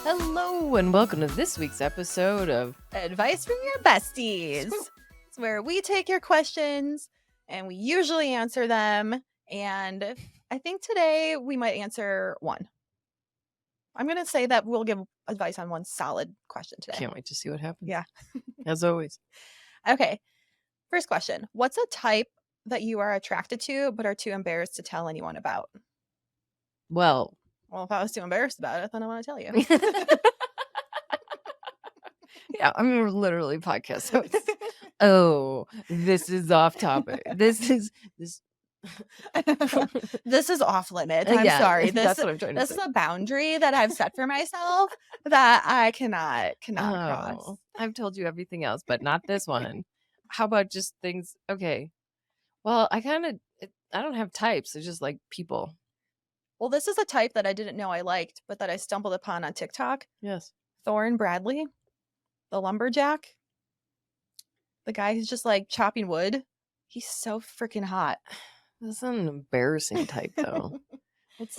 Hello and welcome to this week's episode of Advice from Your Besties. It's where we take your questions and we usually answer them. And I think today we might answer one. I'm going to say that we'll give advice on one solid question today. Can't wait to see what happens. Yeah. As always. Okay. First question. What's a type that you are attracted to but are too embarrassed to tell anyone about? Well, if I was too embarrassed about it, then I want to tell you. Yeah, I mean, we're literally podcast hosts. Oh, this is off topic. This is off limits. I'm sorry. That's what I'm trying to say. This is a boundary that I've set for myself that I cannot cross. I've told you everything else, but not this one. How about just things? Okay. Well, I don't have types. It's just like people. Well, this is a type that I didn't know I liked, but that I stumbled upon on TikTok. Yes. Thorne Bradley, the lumberjack. The guy who's just like chopping wood. He's so freaking hot. That's not an embarrassing type, though.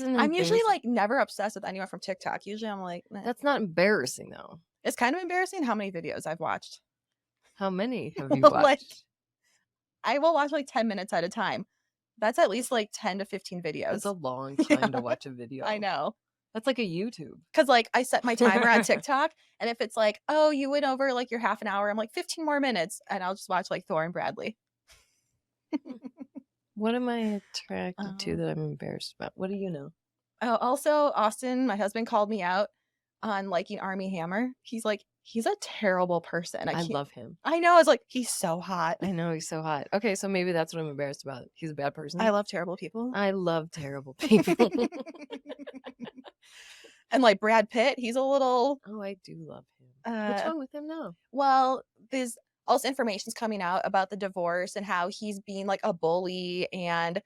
I'm usually like never obsessed with anyone from TikTok. Usually I'm like, nah. That's not embarrassing, though. It's kind of embarrassing how many videos I've watched. How many have you watched? I will watch like 10 minutes at a time. That's at least like 10 to 15 videos. That's a long time to watch a video. I know. That's like a YouTube. Because like I set my timer on TikTok, and if it's like, oh, you went over like your half an hour, I'm like 15 more minutes, and I'll just watch like Thorne Bradley. What am I attracted to that I'm embarrassed about? What do you know? Oh, also Austin, my husband, called me out on liking Armie Hammer. He's like, he's a terrible person. I love him. I know. I was like, he's so hot. I know, he's so hot. Okay, so maybe that's what I'm embarrassed about. He's a bad person. I love terrible people. I love terrible people. And like Brad Pitt, he's a little... Oh, I do love him. What's wrong with him now? Well, there's also information's coming out about the divorce and how he's being like a bully and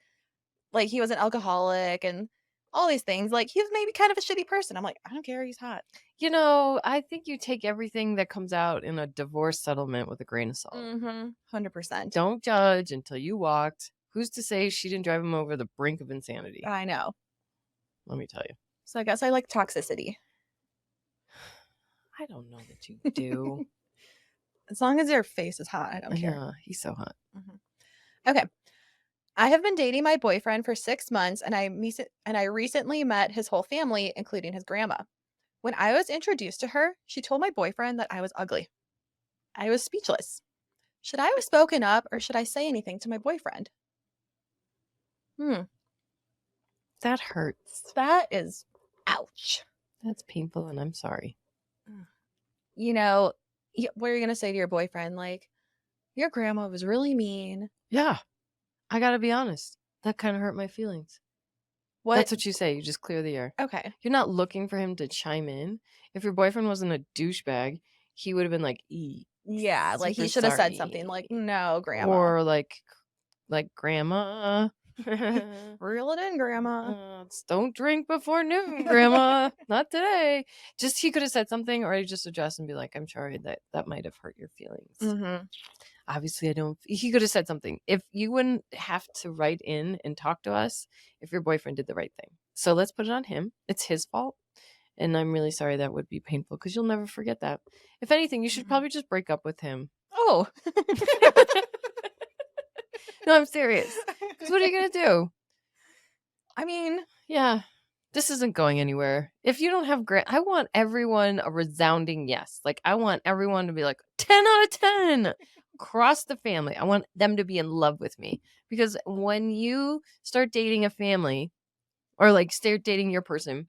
like he was an alcoholic and all these things. Like he was maybe kind of a shitty person. I'm like, I don't care. He's hot. You know, I think you take everything that comes out in a divorce settlement with a grain of salt. 100%. Don't judge until you walked. Who's to say she didn't drive him over the brink of insanity? I know. Let me tell you. So I guess I like toxicity. I don't know that you do. As long as your face is hot, I don't care. Yeah, he's so hot. Okay. I have been dating my boyfriend for 6 months, and I recently met his whole family, including his grandma. When I was introduced to her, she told my boyfriend that I was ugly. I was speechless. Should I have spoken up, or should I say anything to my boyfriend? That hurts. That is ouch. That's painful, and I'm sorry. You know, what are you going to say to your boyfriend? Like, your grandma was really mean. Yeah. I got to be honest. That kind of hurt my feelings. What? That's what you say. You just clear the air. Okay. You're not looking for him to chime in. If your boyfriend wasn't a douchebag, he would have been like, yeah, like he should have said something like, no, grandma. Or like grandma. Reel it in, grandma. Don't drink before noon, grandma. Not today. Just he could have said something, or he just adjust and be like, I'm sorry, that might have hurt your feelings. Obviously I don't. He could have said something. If you wouldn't have to write in and talk to us if your boyfriend did the right thing. So let's put it on him. It's his fault, and I'm really sorry. That would be painful because you'll never forget that. If anything, you should probably just break up with him. Oh. No, I'm serious. Because what are you going to do? I mean, yeah, this isn't going anywhere. If you don't have I want everyone a resounding yes. Like, I want everyone to be like, 10 out of 10. Across the family. I want them to be in love with me. Because when you start dating a family, or like start dating your person,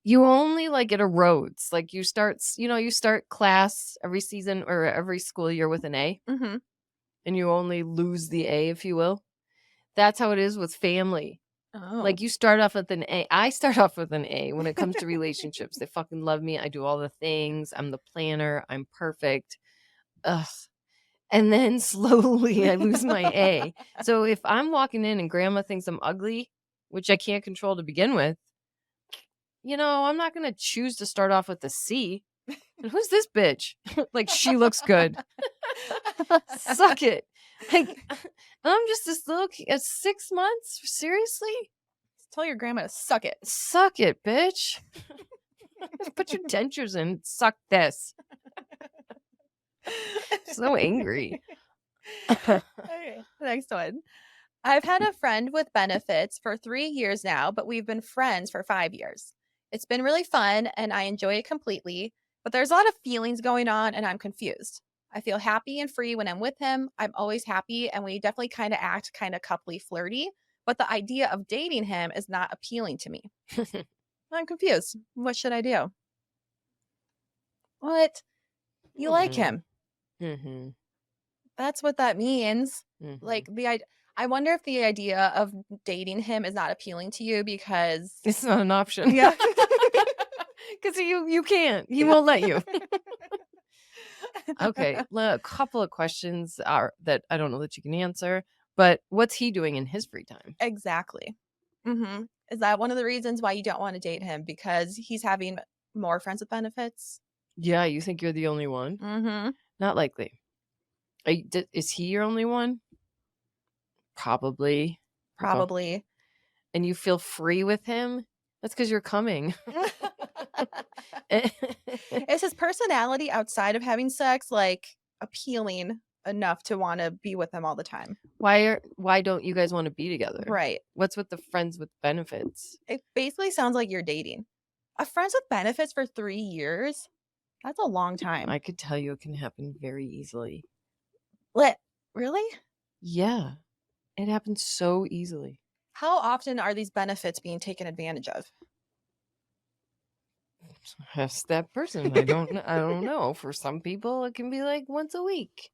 you only like it erodes. Like you start class every season or every school year with an A. And you only lose the A, if you will. That's how it is with family. Oh. Like you start off with an A. I start off with an A when it comes to relationships. They fucking love me. I do all the things. I'm the planner. I'm perfect. Ugh. And then slowly I lose my A. So if I'm walking in and grandma thinks I'm ugly, which I can't control to begin with, I'm not going to choose to start off with a C. And who's this bitch? Like, she looks good. Suck it. Like, I'm just this little kid at 6 months? Seriously? Tell your grandma to suck it. Suck it, bitch. Put your dentures in. Suck this. So angry. Okay, next one. I've had a friend with benefits for 3 years now, but we've been friends for 5 years. It's been really fun and I enjoy it completely, but there's a lot of feelings going on and I'm confused. I feel happy and free when I'm with him. I'm always happy and we definitely kind of act kind of coupley flirty, but the idea of dating him is not appealing to me. I'm confused. What should I do? What? You like him. Mm-hmm. That's what that means. Mm-hmm. Like I wonder if the idea of dating him is not appealing to you because It's not an option. yeah. Because you can't. He won't let you. Okay. A couple of questions are that I don't know that you can answer, but what's he doing in his free time? Exactly. Mhm. Is that one of the reasons why you don't want to date him because he's having more friends with benefits? Yeah, you think you're the only one? Mhm. Not likely. Is he your only one? Probably. Probably. And you feel free with him? That's because you're coming. Is his personality outside of having sex like appealing enough to want to be with him all the time? Why don't you guys want to be together? Right. What's with the friends with benefits? It basically sounds like you're dating. A friends with benefits for 3 years? That's a long time. I could tell you it can happen very easily. What? Really? Yeah. It happens so easily. How often are these benefits being taken advantage of? Ask that person. I don't know. For some people it can be like once a week.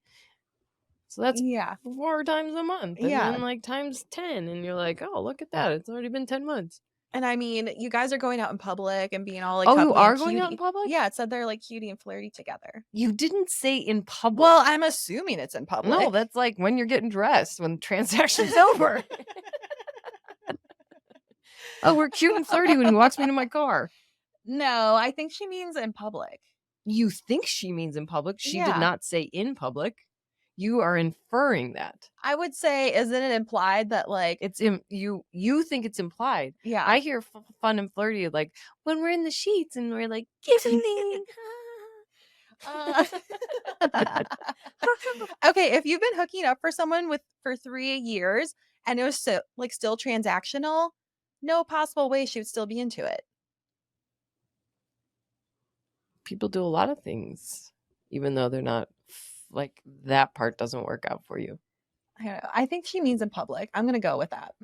So that's Yeah. 4 times a month. And Yeah. then like times 10. And you're like, oh, look at that. It's already been 10 months. And I mean, you guys are going out in public and being all like Oh, you coupley are and going out in cutie. public? Yeah, it said they're like cutie and flirty together. You didn't say in public. Well, I'm assuming it's in public. No, that's like when you're getting dressed, when the transaction's over. Oh, we're cute and flirty when he walks me to my car. No, I think she means in public. You think she means in public. She did Yeah. not say in public. You are inferring that. I would say, isn't it implied that like It's you think it's implied. yeah. I hear fun and flirty like when we're in the sheets and we're like kissing. Okay, if you've been hooking up for someone for 3 years and it was so like still transactional, no possible way she would still be into it. People do a lot of things, even though they're not like that part doesn't work out for you. I don't know. I think she means in public. I'm gonna go with that.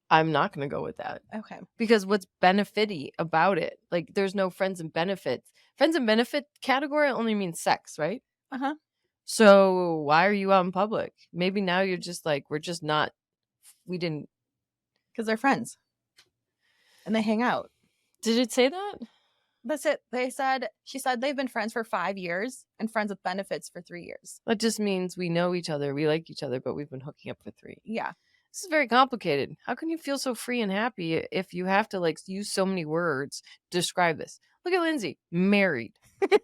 I'm not going to go with that. Okay. Because what's benefity about it? Like, there's no friends and benefits. Friends and benefit category only means sex, right? Uh-huh. So why are you out in public? Maybe now you're just like, we didn't. Because they're friends. And they hang out. Did it say that? That's it. She said they've been friends for 5 years and friends with benefits for 3 years. That just means we know each other, we like each other, but we've been hooking up for 3. Yeah. This is very complicated. How can you feel so free and happy if you have to like use so many words to describe this? Look at Lindsay, married. That's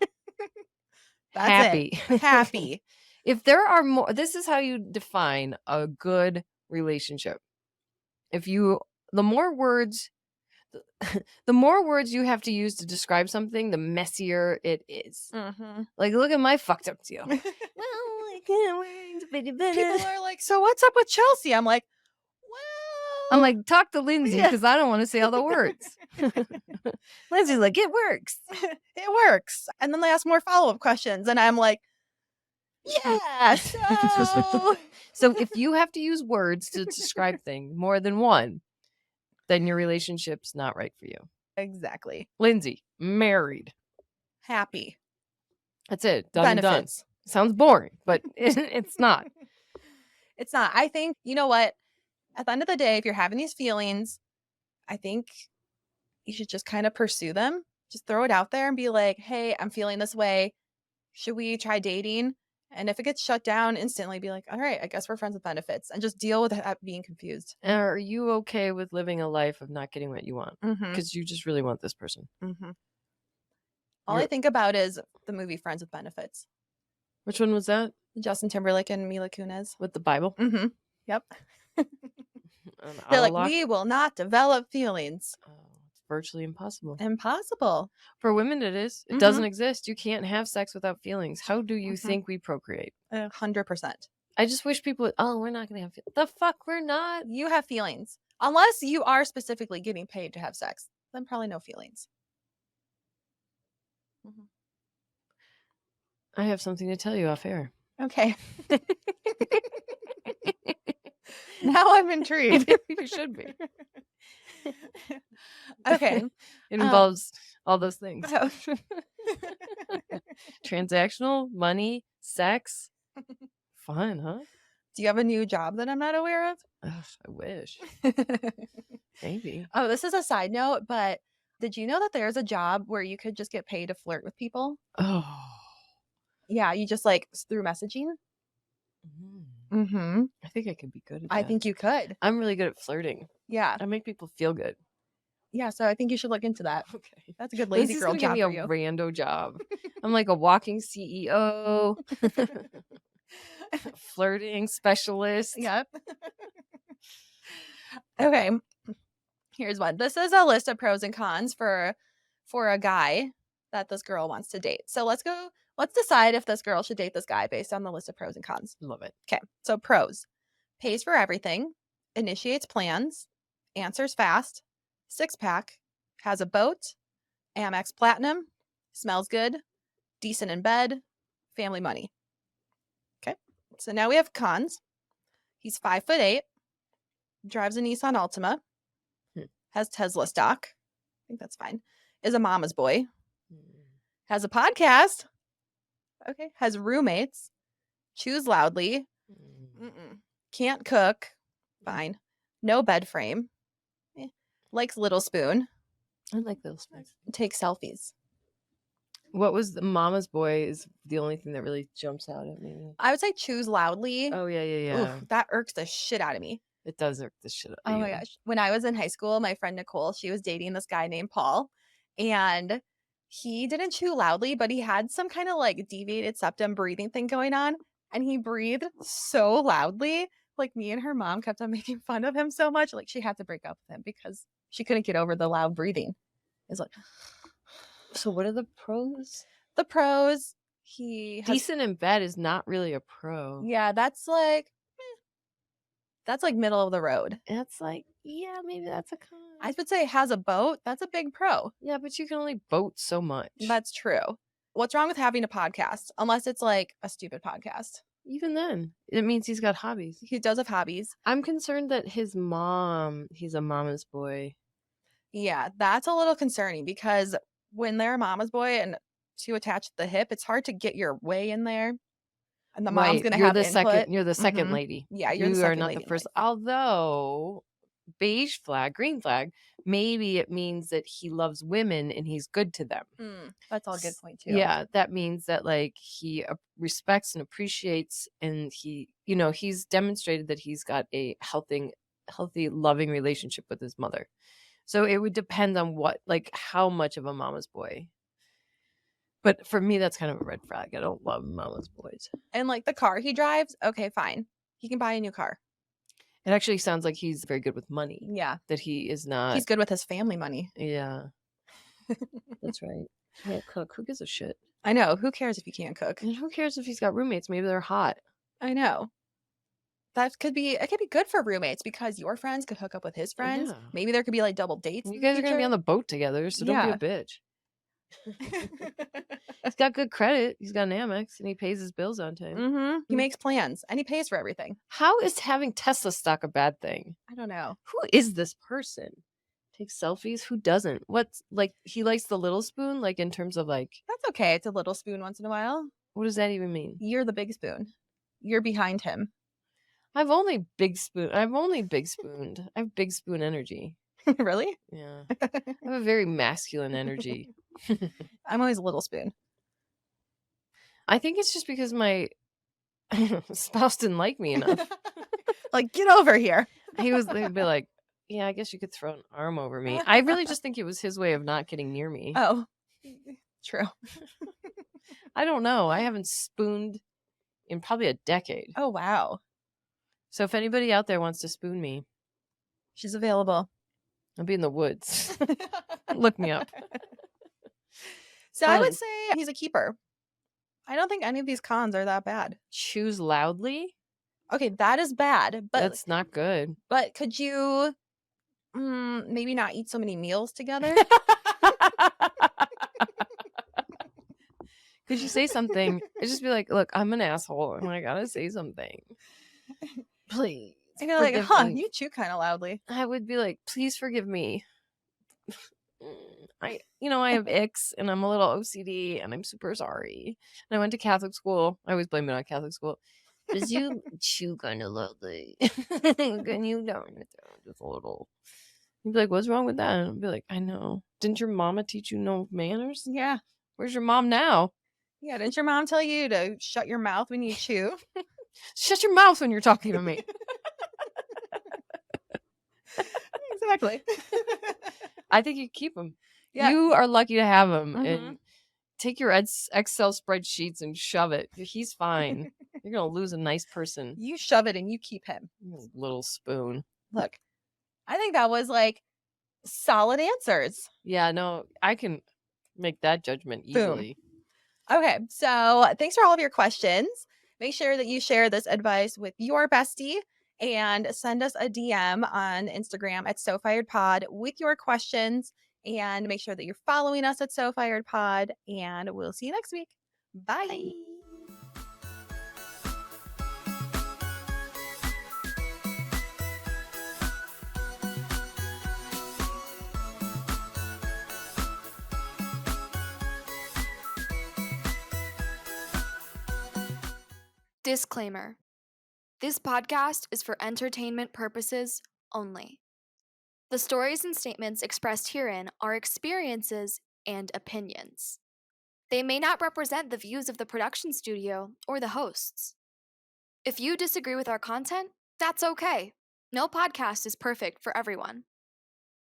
happy. it. Happy. If there are more, this is how you define a good relationship. The more words you have to use to describe something, the messier it is. Mm-hmm. Like, look at my fucked up deal. People are like, so what's up with Chelsea? I'm like, well. I'm like, talk to Lindsay because I don't want to say all the words. Lindsay's like, it works. It works. And then they ask more follow-up questions. And I'm like, yeah. So if you have to use words to describe things more than one, then your relationship's not right for you. Exactly. Lindsay, married. Happy. That's it. Done and done. Benefits. Sounds boring, but it's not. It's not. I think, you know what? At the end of the day, if you're having these feelings, I think you should just kind of pursue them. Just throw it out there and be like, hey, I'm feeling this way. Should we try dating? And if it gets shut down instantly, be like, all right, I guess we're friends with benefits and just deal with that being confused. Are you okay with living a life of not getting what you want? Because you just really want this person. Mm-hmm. All I think about is the movie Friends with Benefits. Which one was that? Justin Timberlake and Mila Kunis. With the Bible? Mm-hmm. Yep. They're like, we will not develop feelings. Oh, virtually impossible. Impossible. For women, it is. It doesn't exist. You can't have sex without feelings. How do you think we procreate? 100%. I just wish people would, oh, we're not going to have feelings. The fuck, we're not. You have feelings. Unless you are specifically getting paid to have sex, then probably no feelings. I have something to tell you off air. Okay. Now I'm intrigued. You should be. Okay. It involves all those things. Oh. Transactional, money, sex. Fun, huh? Do you have a new job that I'm not aware of? Ugh, I wish. Maybe. Oh, this is a side note, but did you know that there's a job where you could just get paid to flirt with people? Oh. Yeah, you just like through messaging. Mm-hmm. I think I could be good at that. I think you could. I'm really good at flirting. Yeah. I make people feel good. Yeah, so I think you should look into that. Okay. That's a good lazy girl job give for me a you. rando job. I'm like a walking CEO. Flirting specialist. Yep. Okay. Here's one. This is a list of pros and cons for a guy that this girl wants to date. So let's decide if this girl should date this guy based on the list of pros and cons. Love it. Okay. So pros. Pays for everything, initiates plans, answers fast, 6-pack, has a boat, Amex Platinum, smells good, decent in bed, family money. Okay. So now we have cons. He's 5'8", drives a Nissan Altima, has Tesla stock. I think that's fine. Is a mama's boy. Has a podcast. Okay. Has roommates. Chews loudly. Can't cook. Fine. No bed frame. Likes Little Spoon. I like those things. Takes selfies. What was the mama's boy is the only thing that really jumps out at me. I would say chews loudly. Oh, yeah. Oof, that irks the shit out of me. It does irk the shit out of Oh you. my gosh. When I was in high school, my friend Nicole, she was dating this guy named Paul. And he didn't chew loudly, but he had some kind of like deviated septum breathing thing going on. And he breathed so loudly. Like me and her mom kept on making fun of him so much. Like she had to break up with him because she couldn't get over the loud breathing. It's like, so what are the pros? The pros, he has, decent in bed is not really a pro. Yeah, that's like middle of the road. That's like, yeah, maybe that's a con. I would say has a boat. That's a big pro. Yeah, but you can only boat so much. That's true. What's wrong with having a podcast? Unless it's like a stupid podcast. Even then, it means he's got hobbies. He does have hobbies. I'm concerned that his mom, he's a mama's boy. Yeah, that's a little concerning because when they're a mama's boy and too attached to the hip, it's hard to get your way in there. And the mom's going to have input. You're the second lady. Yeah, you're the second not lady the first. Although, beige flag, green flag, maybe it means that he loves women and he's good to them. That's all a good point too. Yeah, that means that like he respects and appreciates, and he's demonstrated that he's got a healthy, loving relationship with his mother. So it would depend on how much of a mama's boy. But for me, that's kind of a red flag. I don't love mama's boys. And like the car he drives, okay, fine. He can buy a new car. It actually sounds like he's very good with money. Yeah. That he is not. He's good with his family money. Yeah. That's right. Can't cook. Who gives a shit? I know. Who cares if he can't cook? And who cares if he's got roommates? Maybe they're hot. I know. It could be good for roommates because your friends could hook up with his friends. Yeah. Maybe there could be like double dates. You guys are going to be on the boat together, so don't be a bitch. He's got good credit. He's got an Amex and he pays his bills on time. He makes plans and he pays for everything. How is having Tesla stock a bad thing? I don't know. Who is this person? Takes selfies? Who doesn't? What's like he likes the little spoon, like in terms of like that's okay. It's a little spoon once in a while. What does that even mean? You're the big spoon. You're behind him. I've only big spooned. I have big spoon energy. Really? Yeah. I have a very masculine energy. I'm always a little spoon. I think it's just because my spouse didn't like me enough. Like, get over here. They'd be like, yeah, I guess you could throw an arm over me. I really just think it was his way of not getting near me. Oh, true. I don't know. I haven't spooned in probably a decade. Oh, wow. So if anybody out there wants to spoon me, she's available. I'll be in the woods. Look me up. So I would say he's a keeper. I don't think any of these cons are that bad. Choose loudly? Okay, that is bad, but That's not good. but could you maybe not eat so many meals together? Could you say something? I'd just be like, look, I'm an asshole and I gotta say something. Please. And you're like, forgive huh, me. you chew kind of loudly. I would be like, please forgive me. I have icks and I'm a little OCD and I'm super sorry. And I went to Catholic school. I always blame it on Catholic school. Because you chew kind of loudly. Can you don't just a little. You'd be like, what's wrong with that? And I'd be like, I know. Didn't your mama teach you no manners? Yeah. Where's your mom now? Yeah, didn't your mom tell you to shut your mouth when you chew? Shut your mouth when you're talking to me. Exactly. I think you keep them. Yeah. You are lucky to have him. Mhm. And take your Excel spreadsheets and shove it. He's fine. You're going to lose a nice person. You shove it and you keep him. Little spoon. Look, I think that was like solid answers. Yeah, no, I can make that judgment easily. Okay, so thanks for all of your questions. Make sure that you share this advice with your bestie and send us a DM on Instagram at SoFiredPod with your questions. And make sure that you're following us at SoFiredPod. And we'll see you next week. Bye. Disclaimer. This podcast is for entertainment purposes only. The stories and statements expressed herein are experiences and opinions. They may not represent the views of the production studio or the hosts. If you disagree with our content, that's okay. No podcast is perfect for everyone.